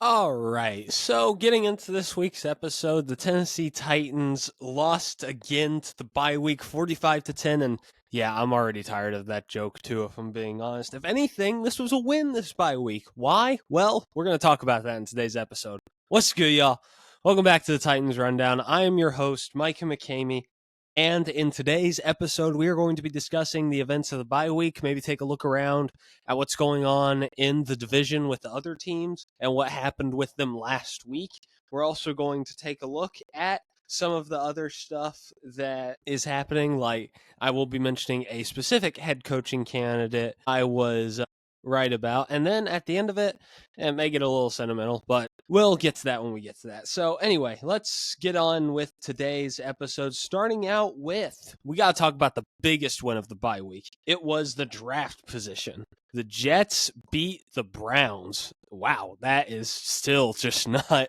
All right. So, getting into this week's episode, the Tennessee Titans lost again to the bye week 45 to 10 and yeah, I'm already tired of that joke too if I'm being honest. If anything, this was a win this bye week. Why? Well, we're going to talk about that in today's episode. What's good, y'all? Welcome back to the Titans Rundown. I am your host, Micah McCamey. And in today's episode, we are going to be discussing the events of the bye week, maybe take a look around at what's going on in the division with the other teams and what happened with them last week. We're also going to take a look at some of the other stuff that is happening. Like, I will be mentioning a specific head coaching candidate I was right about. And then at the end of it, and may get a little sentimental, but we'll get to that when we get to that. So anyway, let's get on with today's episode. Starting out with, we got to talk about the biggest win of the bye week. It was the draft position. The Jets beat the Browns. Wow, that is still just not,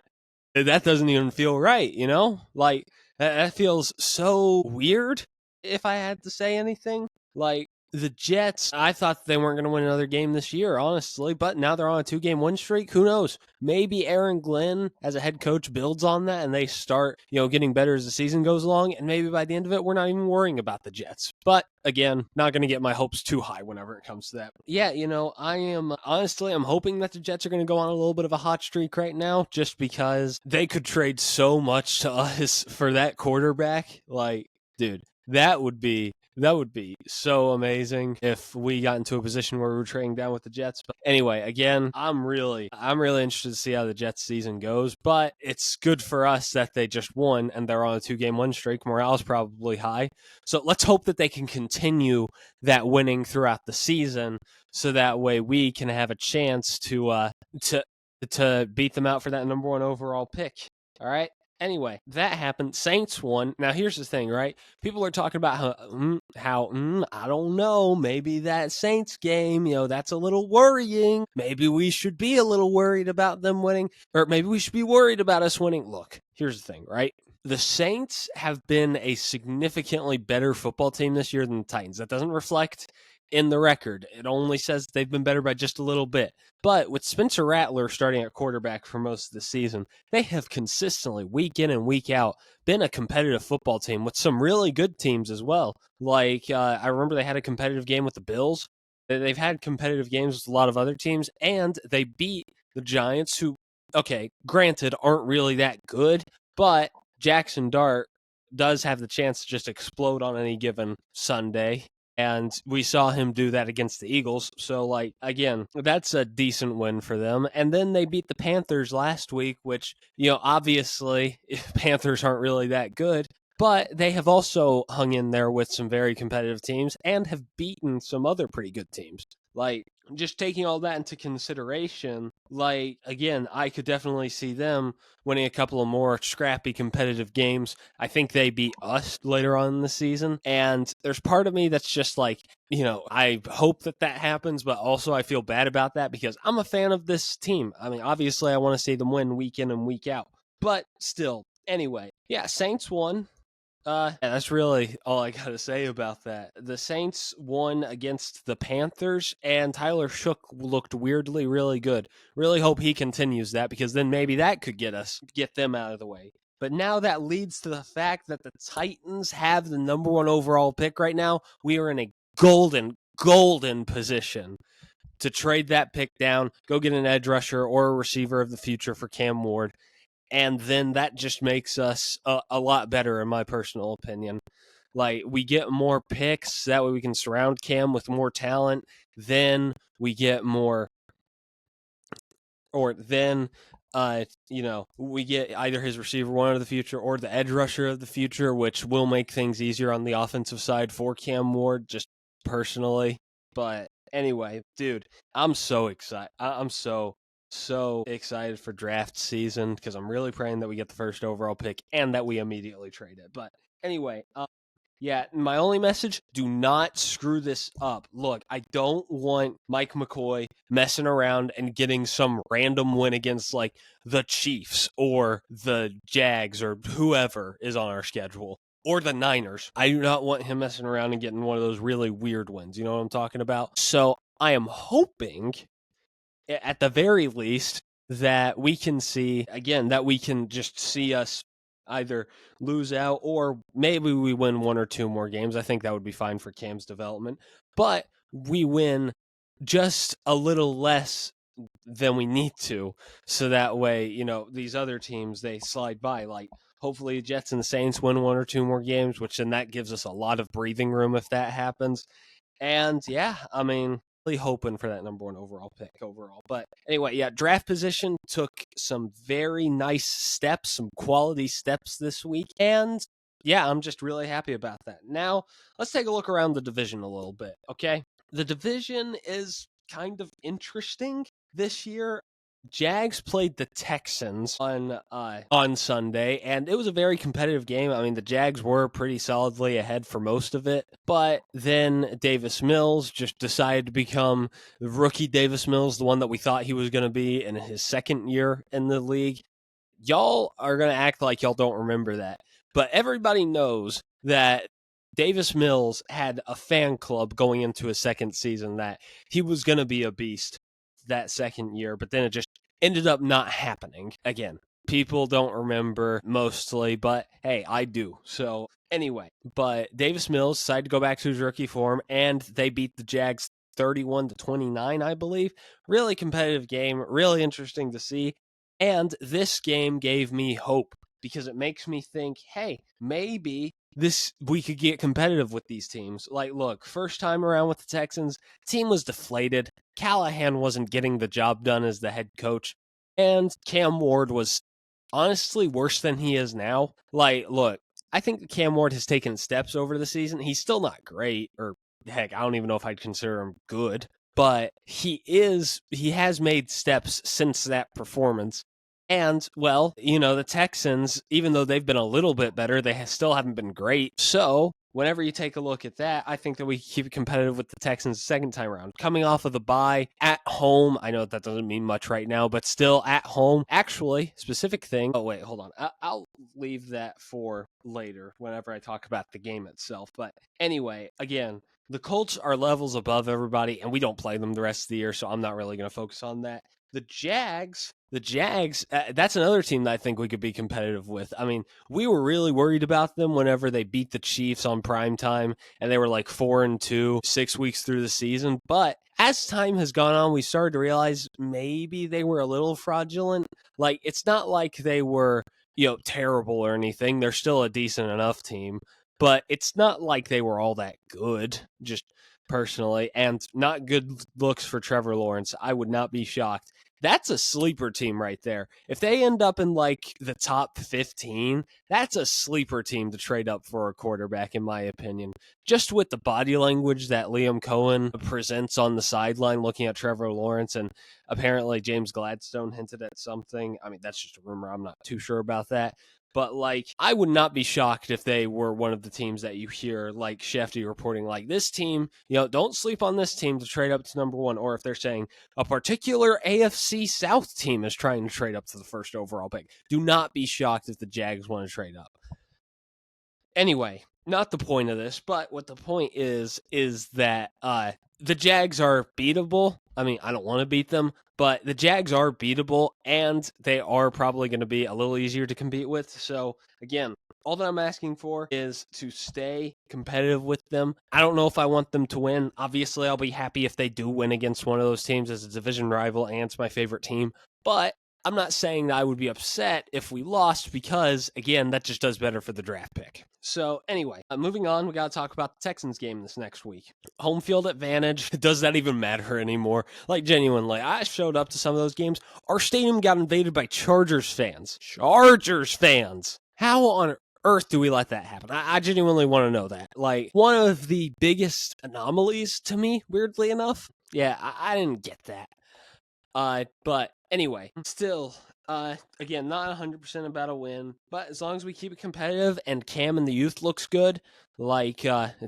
that doesn't even feel right, you know? Like, that feels so weird, if I had to say anything. Like, the Jets, I thought they weren't going to win another game this year, honestly, but now they're on a 2-game win streak. Who knows? Maybe Aaron Glenn, as a head coach, builds on that and they start, getting better as the season goes along. And maybe by the end of it, we're not even worrying about the Jets. But again, not going to get my hopes too high whenever it comes to that. Yeah, I'm hoping that the Jets are going to go on a little bit of a hot streak right now, just because they could trade so much to us for that quarterback. Like, dude, that would be so amazing if we got into a position where we were trading down with the Jets. But anyway, again, I'm really interested to see how the Jets season goes, but it's good for us that they just won and they're on a 2-game win streak. Morale's probably high. So let's hope that they can continue that winning throughout the season so that way we can have a chance to beat them out for that number 1 overall pick. All right? Anyway, that happened. Saints won. Now, here's the thing, right? People are talking about how I don't know, maybe that Saints game, that's a little worrying. Maybe we should be a little worried about them winning, or maybe we should be worried about us winning. Look, here's the thing, right? The Saints have been a significantly better football team this year than the Titans. That doesn't reflect in the record. It only says they've been better by just a little bit. But with Spencer Rattler starting at quarterback for most of the season, they have consistently, week in and week out, been a competitive football team with some really good teams as well. Like, I remember they had a competitive game with the Bills. They've had competitive games with a lot of other teams, and they beat the Giants, who, okay, granted, aren't really that good, but Jackson Dart does have the chance to just explode on any given Sunday. And we saw him do that against the Eagles. So, again, that's a decent win for them. And then they beat the Panthers last week, which, obviously, Panthers aren't really that good. But they have also hung in there with some very competitive teams and have beaten some other pretty good teams. Like, just taking all that into consideration, again, I could definitely see them winning a couple of more scrappy competitive games. I think they beat us later on in the season. And there's part of me that's just like, I hope that happens, but also I feel bad about that because I'm a fan of this team. I mean, obviously, I want to see them win week in and week out. But still, anyway, yeah, Saints won. Yeah, that's really all I got to say about that. The Saints won against the Panthers, and Tyler Shook looked weirdly really good. Really hope he continues that because then maybe that could get them out of the way. But now that leads to the fact that the Titans have the number 1 overall pick right now. We are in a golden position to trade that pick down, go get an edge rusher or a receiver of the future for Cam Ward. And then that just makes us a lot better, in my personal opinion. Like, we get more picks, that way we can surround Cam with more talent. Then we get more, or then, we get either his receiver 1 of the future or the edge rusher of the future, which will make things easier on the offensive side for Cam Ward, just personally. But anyway, dude, I'm so excited. I'm so excited for draft season because I'm really praying that we get the first overall pick and that we immediately trade it. But anyway, yeah, my only message, do not screw this up. Look, I don't want Mike McCoy messing around and getting some random win against the Chiefs or the Jags or whoever is on our schedule. Or the Niners. I do not want him messing around and getting one of those really weird wins. You know what I'm talking about? So I am hoping, at the very least, that we can see, again, that we can just see us either lose out or maybe we win one or two more games. I think that would be fine for Cam's development. But we win just a little less than we need to. So that way, these other teams, they slide by. Like, hopefully, Jets and Saints win one or two more games, which then that gives us a lot of breathing room if that happens. And yeah, I mean, really hoping for that number one overall pick overall. But anyway, yeah, draft position took some very nice steps, some quality steps this week. And yeah, I'm just really happy about that. Now, let's take a look around the division a little bit, okay? The division is kind of interesting this year. Jags played the Texans on Sunday, and it was a very competitive game. I mean, the Jags were pretty solidly ahead for most of it, but then Davis Mills just decided to become rookie Davis Mills, the one that we thought he was going to be in his second year in the league. Y'all are going to act like y'all don't remember that, but everybody knows that Davis Mills had a fan club going into his second season that he was going to be a beast that second year, but then it just ended up not happening. Again, people don't remember mostly, but hey, I do. So anyway, but Davis Mills decided to go back to his rookie form, and they beat the Jags 31-29, I believe. Really competitive game, really interesting to see. And this game gave me hope because it makes me think, hey, maybe we could get competitive with these teams. Like, look, first time around with the Texans, team was deflated. Callahan wasn't getting the job done as the head coach, and Cam Ward was honestly worse than he is now. Like, look, I think Cam Ward has taken steps over the season. He's still not great, or heck, I don't even know if I'd consider him good, but he has made steps since that performance. And, well, the Texans, even though they've been a little bit better, they still haven't been great. So, whenever you take a look at that, I think that we keep it competitive with the Texans the second time around. Coming off of the bye at home, I know that doesn't mean much right now, but still at home. Actually, specific thing. Oh, wait, hold on. I'll leave that for later whenever I talk about the game itself. But anyway, again, the Colts are levels above everybody, and we don't play them the rest of the year, so I'm not really going to focus on that. The Jags, that's another team that I think we could be competitive with. I mean, we were really worried about them whenever they beat the Chiefs on prime time, and they were like 4-2, 6 weeks through the season. But as time has gone on, we started to realize maybe they were a little fraudulent. Like, it's not like they were, terrible or anything. They're still a decent enough team, but it's not like they were all that good. Just personally, and not good looks for Trevor Lawrence. I would not be shocked. That's a sleeper team right there. If they end up in like the top 15, that's a sleeper team to trade up for a quarterback, in my opinion. Just with the body language that Liam Cohen presents on the sideline looking at Trevor Lawrence, and apparently James Gladstone hinted at something. I mean, that's just a rumor. I'm not too sure about that. But, like, I would not be shocked if they were one of the teams that you hear, like, Shefty reporting, like, this team, don't sleep on this team to trade up to number one. Or if they're saying a particular AFC South team is trying to trade up to the first overall pick. Do not be shocked if the Jags want to trade up. Anyway, not the point of this, but what the point is that the Jags are beatable. I mean, I don't want to beat them, but the Jags are beatable, and they are probably going to be a little easier to compete with. So, again, all that I'm asking for is to stay competitive with them. I don't know if I want them to win. Obviously, I'll be happy if they do win against one of those teams as a division rival and it's my favorite team. But I'm not saying that I would be upset if we lost because, again, that just does better for the draft pick. So anyway, moving on, we got to talk about the Texans game this next week. Home field advantage. Does that even matter anymore? Like, genuinely, I showed up to some of those games. Our stadium got invaded by Chargers fans. Chargers fans! How on earth do we let that happen? I genuinely want to know that. Like, one of the biggest anomalies to me, weirdly enough. Yeah, I didn't get that. But anyway, still, again, not 100% about a win, but as long as we keep it competitive and Cam and the Youth looks good, like,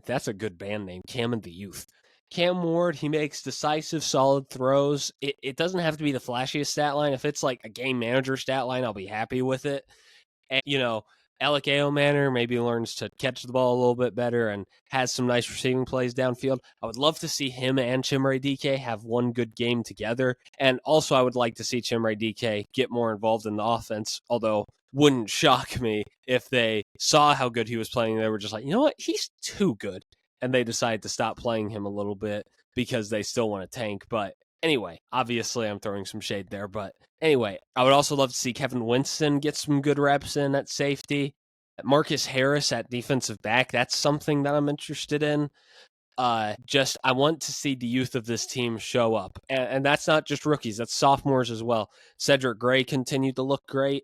that's a good band name, Cam and the Youth. Cam Ward, he makes decisive, solid throws. It doesn't have to be the flashiest stat line. If it's like a game manager stat line, I'll be happy with it. And, Alec Manor maybe learns to catch the ball a little bit better and has some nice receiving plays downfield. I would love to see him and Chimere DK have one good game together. And also, I would like to see Chimere DK get more involved in the offense, although wouldn't shock me if they saw how good he was playing. They were just like, you know what? He's too good. And they decided to stop playing him a little bit because they still want to tank. But anyway, obviously, I'm throwing some shade there. But anyway, I would also love to see Kevin Winston get some good reps in at safety. Marcus Harris at defensive back, that's something that I'm interested in. I want to see the youth of this team show up. And that's not just rookies, that's sophomores as well. Cedric Gray continued to look great.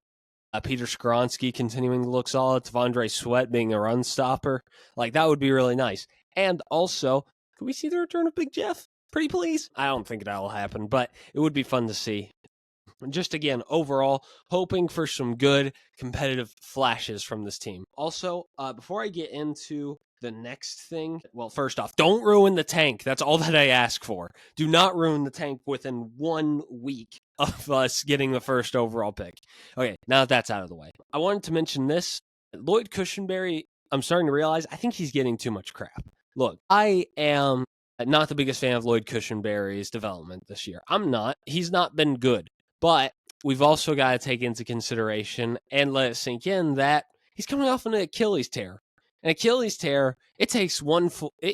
Peter Skoronski continuing to look solid. T'Vondre Sweat being a run stopper. Like, that would be really nice. And also, could we see the return of Big Jeff? Pretty please? I don't think that will happen, but it would be fun to see. Just again, overall, hoping for some good competitive flashes from this team. Also, before I get into the next thing, well, first off, don't ruin the tank. That's all that I ask for. Do not ruin the tank within 1 week of us getting the first overall pick. Okay, now that that's out of the way, I wanted to mention this. Lloyd Cushenberry, I'm starting to realize, I think he's getting too much crap. Look, I am not the biggest fan of Lloyd Cushenberry's development this year. I'm not. He's not been good. But we've also got to take into consideration and let it sink in that he's coming off an Achilles tear. An Achilles tear, it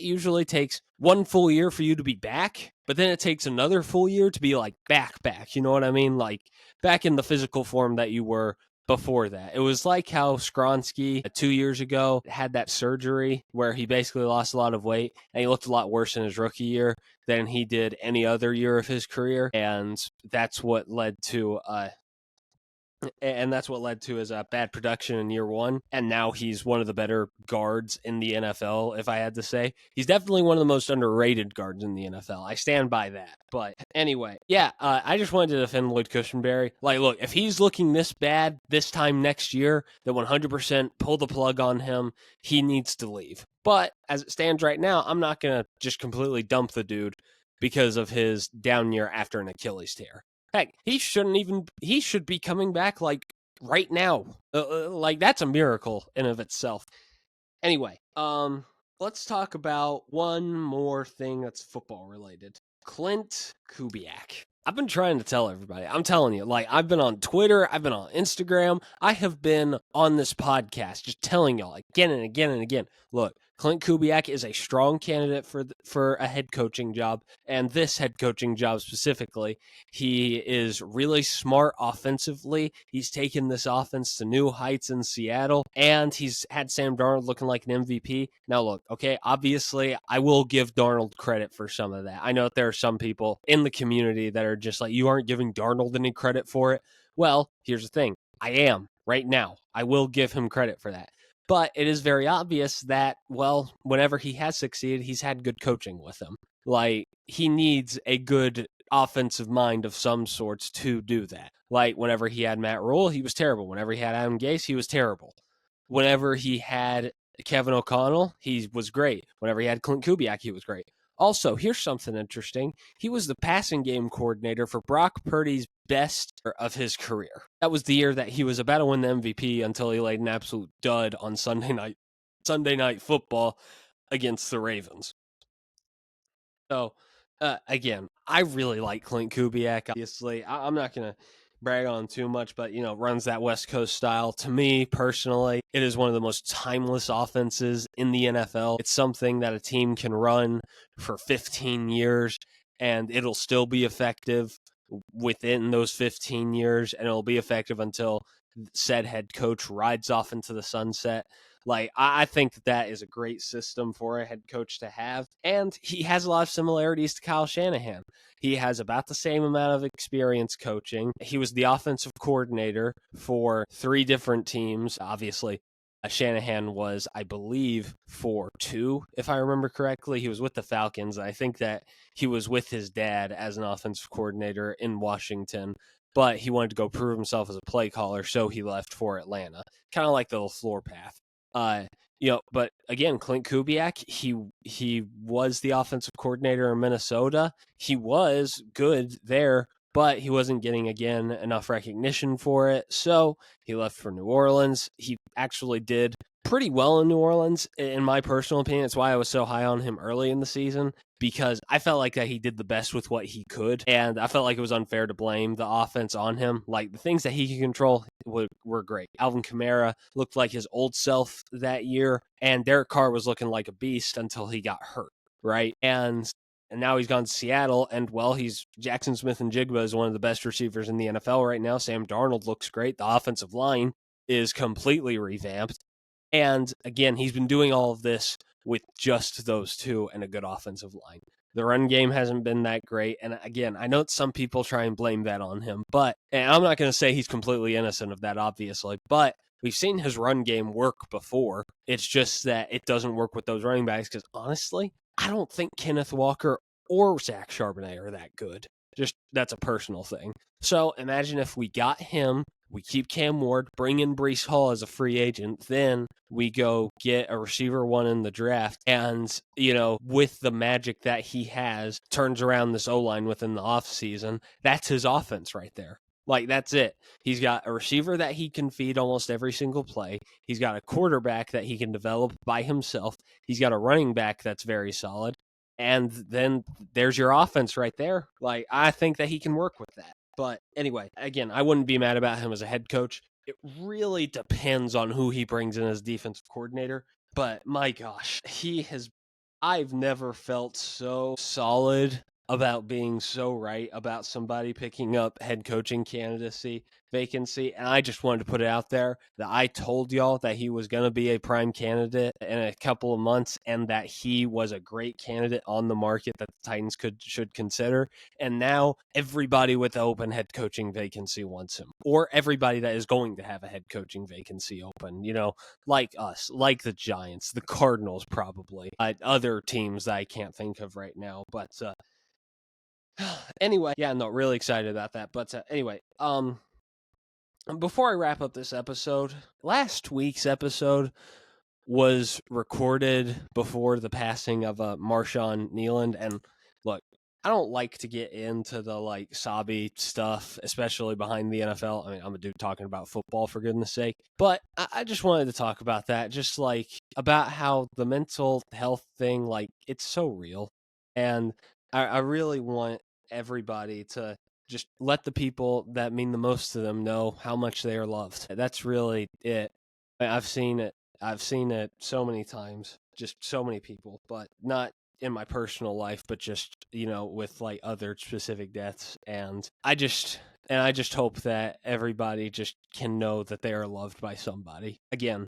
usually takes 1 full year for you to be back, but then it takes another full year to be like back. You know what I mean? Like back in the physical form that you were before that. It was like how Skoronski 2 years ago had that surgery where he basically lost a lot of weight and he looked a lot worse in his rookie year than he did any other year of his career. And that's what led to his bad production in year 1. And now he's one of the better guards in the NFL, if I had to say. He's definitely one of the most underrated guards in the NFL. I stand by that. But anyway, yeah, I just wanted to defend Lloyd Cushenberry. Like, look, if he's looking this bad this time next year, then 100% pull the plug on him. He needs to leave. But as it stands right now, I'm not going to just completely dump the dude because of his down year after an Achilles tear. Heck, he should be coming back like right now. Like that's a miracle in of itself. Anyway, let's talk about one more thing that's football related. Klint Kubiak. I've been trying to tell everybody. I'm telling you, like I've been on Twitter, I've been on Instagram, I have been on this podcast just telling y'all again and again and again. Look, Klint Kubiak is a strong candidate for a head coaching job, and this head coaching job specifically. He is really smart offensively. He's taken this offense to new heights in Seattle, and he's had Sam Darnold looking like an MVP. Now, look, okay, obviously, I will give Darnold credit for some of that. I know that there are some people in the community that are just like, you aren't giving Darnold any credit for it. Well, here's the thing. I am right now. I will give him credit for that. But it is very obvious that, well, whenever he has succeeded, he's had good coaching with him. Like, he needs a good offensive mind of some sorts to do that. Like, whenever he had Matt Rhule, he was terrible. Whenever he had Adam Gase, he was terrible. Whenever he had Kevin O'Connell, he was great. Whenever he had Klint Kubiak, he was great. Also, here's something interesting. He was the passing game coordinator for Brock Purdy's best of his career. That was the year that he was about to win the MVP until he laid an absolute dud on Sunday night football against the Ravens. So, again, I really like Klint Kubiak. Obviously, I'm not going to brag on too much, but, runs that West Coast style. To me, personally, it is one of the most timeless offenses in the NFL. It's something that a team can run for 15 years, and it'll still be effective within those 15 years, and it'll be effective until said head coach rides off into the sunset. Like, I think that is a great system for a head coach to have. And he has a lot of similarities to Kyle Shanahan. He has about the same amount of experience coaching. He was the offensive coordinator for 3 different teams. Obviously, Shanahan was, I believe, for 2, if I remember correctly. He was with the Falcons. I think that he was with his dad as an offensive coordinator in Washington, but he wanted to go prove himself as a play caller, so he left for Atlanta. Kind of like the LaFleur path. But again, Klint Kubiak, he was the offensive coordinator in Minnesota. He was good there but he wasn't getting, again, enough recognition for it. So he left for New Orleans. He actually did pretty well in New Orleans, in my personal opinion. It's why I was so high on him early in the season, because I felt like that he did the best with what he could, and I felt like it was unfair to blame the offense on him. Like, the things that he could control were great. Alvin Kamara looked like his old self that year, and Derek Carr was looking like a beast until he got hurt, right? And now he's gone to Seattle, and, well, he's Jackson Smith-Njigba is one of the best receivers in the NFL right now. Sam Darnold looks great. The offensive line is completely revamped. And again, he's been doing all of this with just those two and a good offensive line. The run game hasn't been that great. And again, I know some people try and blame that on him, but and I'm not going to say he's completely innocent of that, obviously, but we've seen his run game work before. It's just that it doesn't work with those running backs because, honestly, I don't think Kenneth Walker or Zach Charbonnet are that good. Just that's a personal thing. So imagine if we got him, we keep Cam Ward, bring in Breece Hall as a free agent, then we go get a receiver one in the draft, and, with the magic that he has, turns around this O-line within the offseason. That's his offense right there. Like, that's it. He's got a receiver that he can feed almost every single play. He's got a quarterback that he can develop by himself. He's got a running back that's very solid. And then there's your offense right there. Like, I think that he can work with that. But anyway, again, I wouldn't be mad about him as a head coach. It really depends on who he brings in as defensive coordinator. But my gosh, I've never felt so solid about being so right about somebody picking up head coaching vacancy. And I just wanted to put it out there that I told y'all that he was going to be a prime candidate in a couple of months, and that he was a great candidate on the market that the Titans should consider. And now everybody with the open head coaching vacancy wants him, or everybody that is going to have a head coaching vacancy open, like us, like the Giants, the Cardinals, probably, other teams that I can't think of right now. But anyway, yeah, no, really excited about that. But anyway, before I wrap up this episode, last week's episode was recorded before the passing of Marshawn Kneeland. And look, I don't like to get into the sobby stuff, especially behind the NFL. I mean, I'm a dude talking about football, for goodness sake. But I just wanted to talk about that, just about how the mental health thing, it's so real. And I really want everybody to just let the people that mean the most to them know how much they are loved. That's really it. I've seen it. I've seen it so many times, just so many people, but not in my personal life, but just, with other specific deaths. And I just hope that everybody just can know that they are loved by somebody. Again,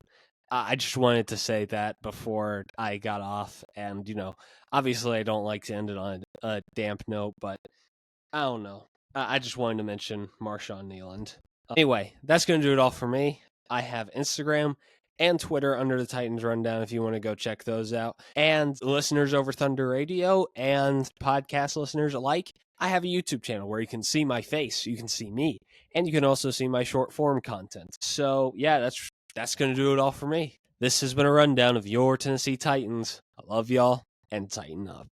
I just wanted to say that before I got off. And, obviously I don't like to end it on a damp note, but I don't know. I just wanted to mention Marshawn Kneeland. Anyway, that's going to do it all for me. I have Instagram and Twitter under the Titans Rundown if you want to go check those out. And listeners over Thunder Radio and podcast listeners alike, I have a YouTube channel where you can see my face, you can see me, and you can also see my short form content. So yeah, that's going to do it all for me. This has been a rundown of your Tennessee Titans. I love y'all, and Tighten up.